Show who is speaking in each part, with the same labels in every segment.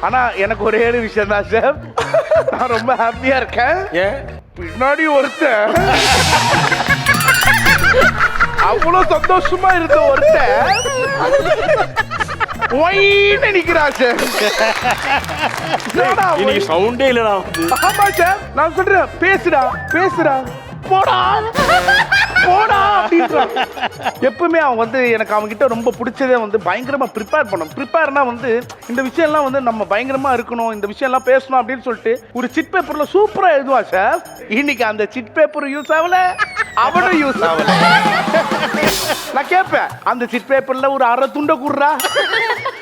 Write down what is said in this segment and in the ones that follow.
Speaker 1: ஆனா எனக்கு ஒரே ஒரு விஷயம் தான் சார், நான் ரொம்ப ஹாப்பியா இருக்கேன்.
Speaker 2: ஏன்
Speaker 1: பின்னாடி ஒருத்தன் அவ்வளவு சந்தோஷமா இருந்த ஒருத்தன் ஒயின்னு நிக்கிறா சார். என்னடா
Speaker 2: இன்னைக்கு
Speaker 1: ஒய்?
Speaker 2: சவுண்டே இல்லடா.
Speaker 1: ஆமா சார், நான் சொல்றேன் பேசுடா பேசுடா போடா போடா அப்படின்றான். எப்பவுமே அவன் வந்து எனக்கு அவன் கிட்ட ரொம்ப பிடிச்சதே வந்து பயங்கரமா ப்ரிப்பேர் பண்ணும். ப்ரிப்பேர்னா வந்து இந்த விஷயம்லாம் வந்து நம்ம பயங்கரமா இருக்கணும், இந்த விஷயம்லாம் பேசணும் அப்படின்னு சொல்லிட்டு ஒரு சிட் பேப்பர்ல சூப்பரா எழுதுவா சார். இன்னைக்கு அந்த சிட் பேப்பர் யூஸ் ஆகல, அவனும் யூஸ் ஆகல. நான் கேட்பேன், அந்த சிட் பேப்பர்ல ஒரு அரை துண்டை குடுறா,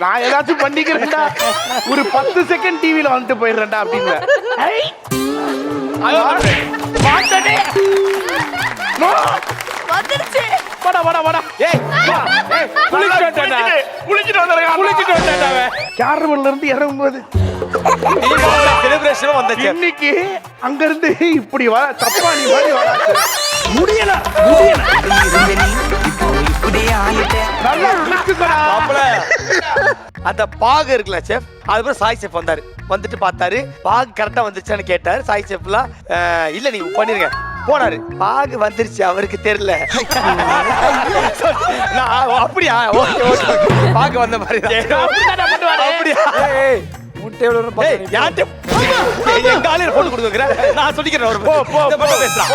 Speaker 1: நான் ஏதாச்சும் பண்ணிக்கிறேன்டா, ஒரு 10 செகண்ட் டிவில வந்துட்டு போயிடுறேன்டா அப்படின்னு. மாட்டனே
Speaker 3: வந்துருச்சு.
Speaker 1: வாடா வாடா வாடா.
Speaker 2: ஏய் குளிச்சிட்டு வந்தேன்டா.
Speaker 1: குளிச்சிட்டு வந்தேன்.
Speaker 2: குளிச்சிட்டு வந்தேன்டா அவன்.
Speaker 1: கேரவல்ல இருந்து இறங்கும்போது
Speaker 2: தீபாவளி செலிப்ரேஷன் வந்தாச்சு.
Speaker 1: இன்னைக்கு அங்க இருந்து இப்படி வர தப்பானி மாதிரி வர
Speaker 2: முடியல.
Speaker 1: நல்லா குளிச்சுக்கடா.
Speaker 4: மாப்பிள அந்த பாகு இருக்குல்ல செஃப், அதுக்கப்புறம் சாய் செஃப் வந்தாரு. வந்துட்டு பார்த்தாரு, பாகு கரெக்டா வந்துருச்சான்னு கேட்டாரு. சாய் செஃப்லாம் இல்ல நீங்க பண்ணிருங்க போனாரு. பாகு வந்துருச்சு, அவருக்கு தெரியல. அப்படியா? ஓகே ஓகே, பாகு வந்த மாதிரி அப்படியா? எங்க ஆளுநர் போட்டு கொடுக்குறேன், நான் சொல்லிக்கிறேன்.
Speaker 1: போ, போ, போ.
Speaker 4: பேசலாம்.